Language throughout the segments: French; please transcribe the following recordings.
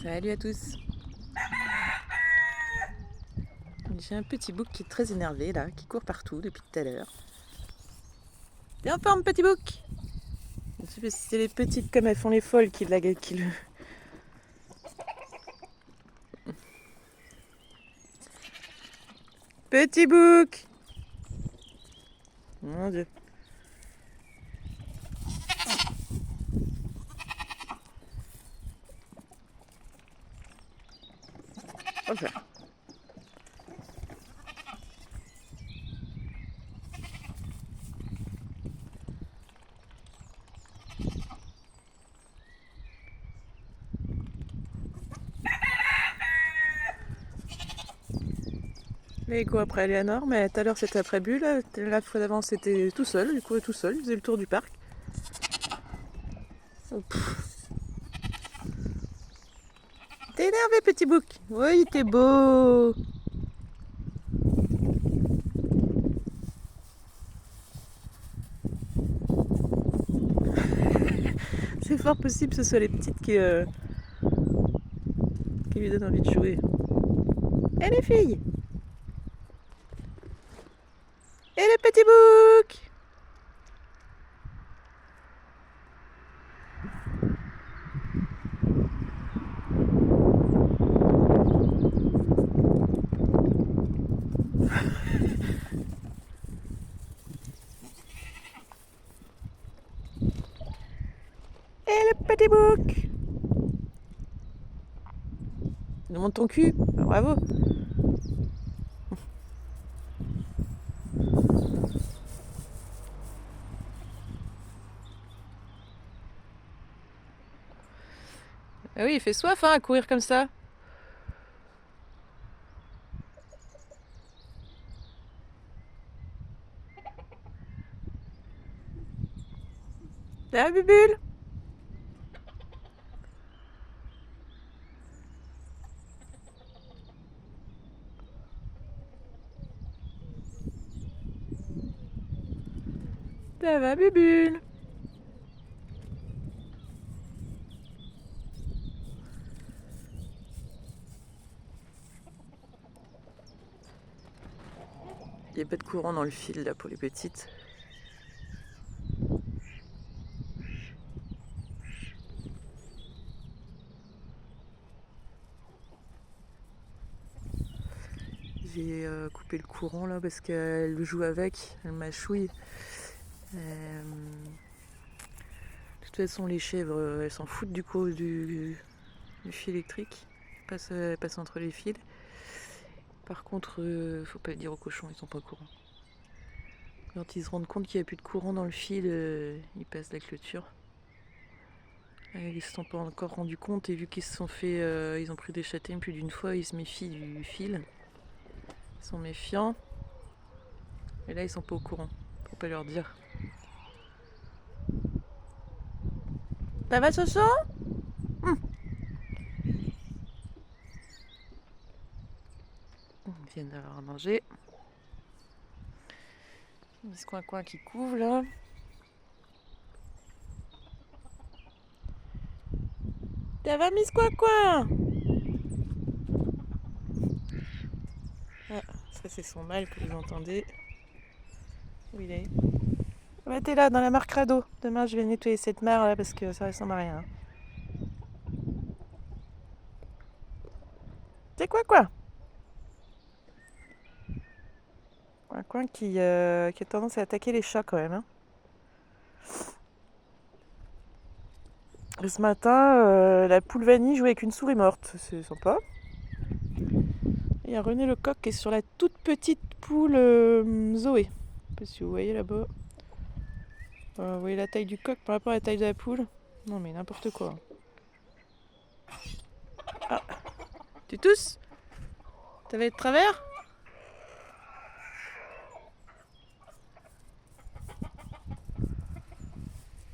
Salut à tous. J'ai un petit bouc qui est très énervé là, qui court partout depuis tout à l'heure. T'es en forme, petit bouc? Je sais pas si c'est les petites comme elles font les folles qui le... Petit bouc! Mon Dieu. Hop là. Et quoi après Eleanor, mais tout à l'heure c'était après Bulle, la fois d'avant c'était tout seul, il courait tout seul, il faisait le tour du parc. Oh, t'es énervé, petit bouc? Oui, t'es beau! C'est fort possible que ce soit les petites qui lui donnent envie de jouer. Et les filles! Et le petit bouc! Et le petit bouc! Tu nous montres ton cul? Bah, bravo! Ah oui, il fait soif hein, à courir comme ça. Ah, Bubule! Ça va, Bubule? Il n'y a pas de courant dans le fil là pour les petites. J'ai coupé le courant là parce qu'elle le joue avec, elle mâchouille. De toute façon, les chèvres, elles s'en foutent du coup du fil électrique. Elles passent entre les fils. Par contre, faut pas le dire aux cochons, ils sont pas au courant. Quand ils se rendent compte qu'il n'y a plus de courant dans le fil, ils passent la clôture. Ils ne se sont pas encore rendus compte et vu qu'ils se sont fait, ils ont pris des châtaignes plus d'une fois, ils se méfient du fil. Ils sont méfiants. Et là, ils sont pas au courant. Faut pas leur dire. Ça va, Soso? Ils viennent d'avoir à manger. Miss Coin-Coin qui couvre là. Ça va, Miss Coin-Coin? Ah, ça c'est son mâle que vous entendez. Où il est? Ouais, t'es là dans la mare crado. Demain je vais nettoyer cette mare là parce que ça ressemble à rien. C'est quoi? Un coin qui a tendance à attaquer les chats quand même. Hein. Et ce matin, la poule vanille jouait avec une souris morte. C'est sympa. Et il y a René le coq qui est sur la toute petite poule Zoé. Je sais pas si vous voyez là-bas. Vous voyez la taille du coq par rapport à la taille de la poule? Non mais n'importe quoi. Ah, tu tousses? T'avais de travers?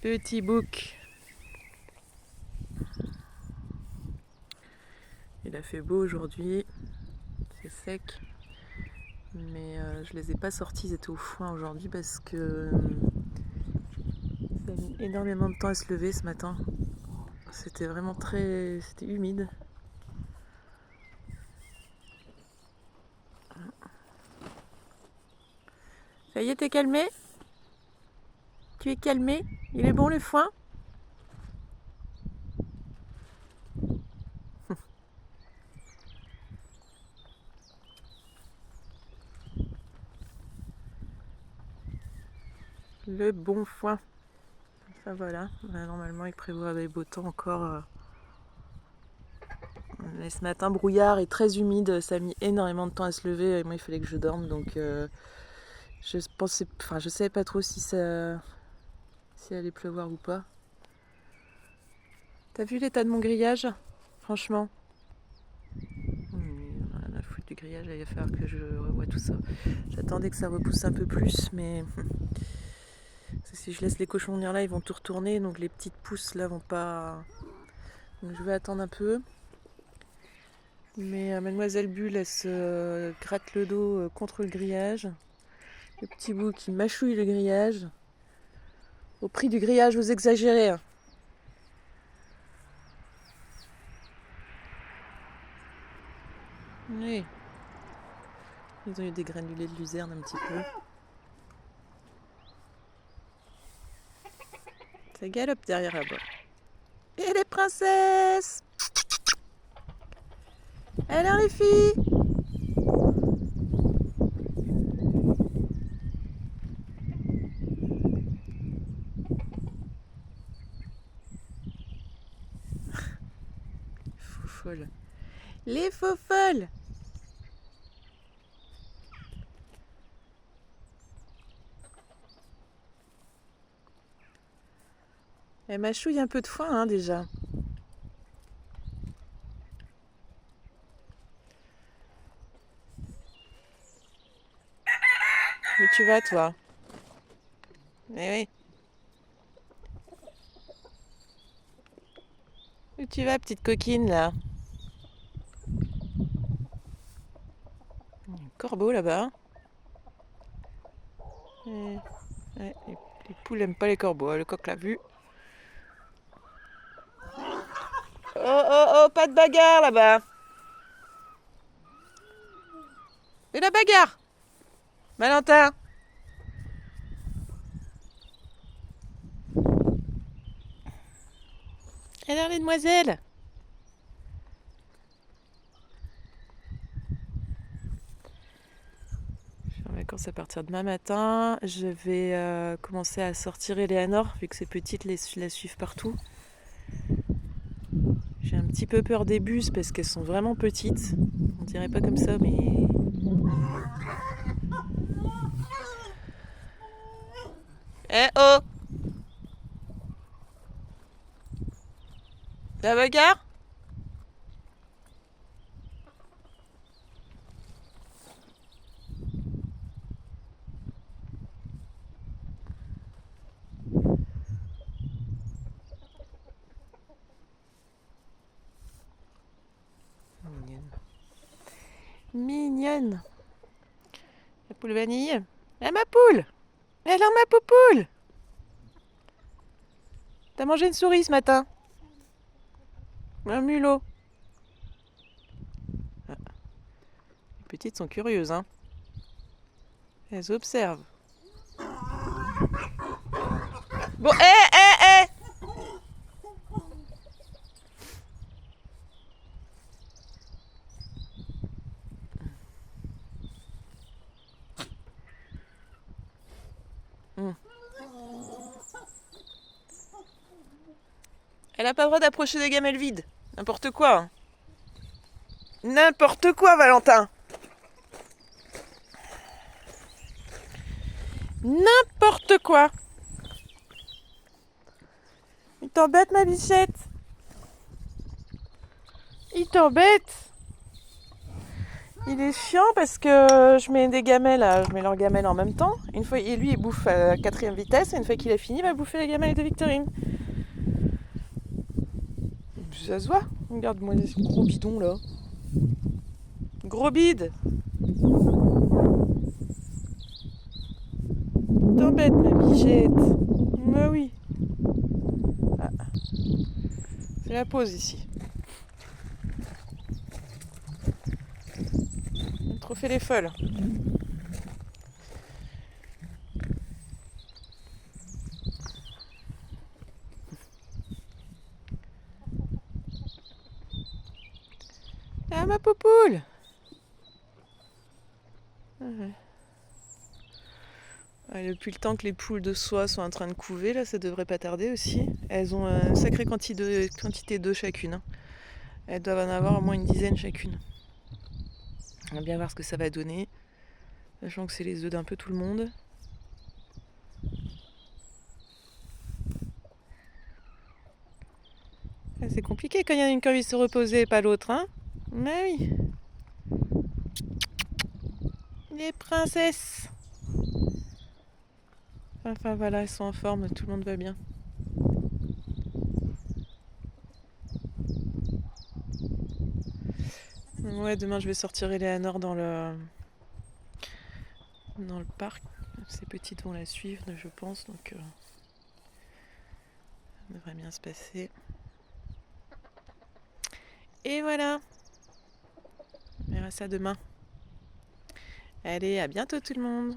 Petit bouc. Il a fait beau aujourd'hui. C'est sec. Mais je les ai pas sortis, ils étaient au foin aujourd'hui parce que ça a mis énormément de temps à se lever ce matin. C'était vraiment c'était humide. Ça y est, t'es calmé? Tu es calmé? Il est bon le foin? Le bon foin. Enfin voilà, normalement il prévoit des beaux temps encore. Mais ce matin, brouillard et très humide, ça a mis énormément de temps à se lever et moi il fallait que je dorme, donc je savais pas trop si allait pleuvoir ou pas. T'as vu l'état de mon grillage? Franchement. Rien à foutre du grillage, il va falloir que je revoie tout ça. J'attendais que ça repousse un peu plus, mais si je laisse les cochons venir là, ils vont tout retourner, donc les petites pousses là vont pas. Donc je vais attendre un peu. Mais Mademoiselle Bulle, elle se gratte le dos contre le grillage. Le petit bout qui mâchouille le grillage. Au prix du grillage, vous exagérez. Hein. Oui. Ils ont eu des granulés de luzerne un petit peu. Ça galope derrière là-bas. Et les princesses! Alors les filles! Faux folles. Les faux folles! Elle mâchouille un peu de foin hein, déjà. Où tu vas toi? Eh oui. Où tu vas petite coquine là? Il y a un corbeau là-bas. Les poules n'aiment pas les corbeaux, le coq l'a vu. Oh oh oh, pas de bagarre là-bas. Et la bagarre, Valentin. Alors les demoiselles. Je suis en vacances à partir de demain matin. Je vais commencer à sortir Eleanor, vu que c'est petite, la suivre partout. J'ai un petit peu peur des bus parce qu'elles sont vraiment petites. On dirait pas comme ça, mais... Eh oh! La bagarre? Mignonne. La poule vanille. Eh ma poule! Alors ma poupoule! T'as mangé une souris ce matin? Un mulot. Ah. Les petites sont curieuses, hein. Elles observent. Bon, hé! Elle a pas le droit d'approcher des gamelles vides. N'importe quoi. Hein. N'importe quoi, Valentin. N'importe quoi. Il t'embête, ma bichette. Il t'embête. Il est chiant parce que je mets des gamelles, je mets leurs gamelles en même temps. Une fois, et lui, il bouffe à 4e vitesse. Et une fois qu'il a fini, il va bouffer les gamelles de Victorine. Ça se voit. Regarde-moi ce gros bidon là. Gros bide. T'embête, ma bichette. Mais oui. Ah. C'est la pause ici. Trop fait les folles. Ah, ma popoule! Ouais. Ouais, depuis le temps que les poules de soie sont en train de couver, là, ça devrait pas tarder aussi. Elles ont une sacrée quantité d'œufs chacune, hein. Elles doivent en avoir au moins une dizaine chacune. On va bien voir ce que ça va donner. Sachant que c'est les œufs d'un peu tout le monde. Ah, c'est compliqué quand il y en a une qui a envie de se reposer et pas l'autre, hein? Mais oui. Les princesses. Enfin voilà, elles sont en forme, tout le monde va bien. Ouais, demain je vais sortir Eleanor dans le parc. Ces petites vont la suivre, je pense, donc ça devrait bien se passer. Et voilà, on verra ça demain. Allez, à bientôt tout le monde.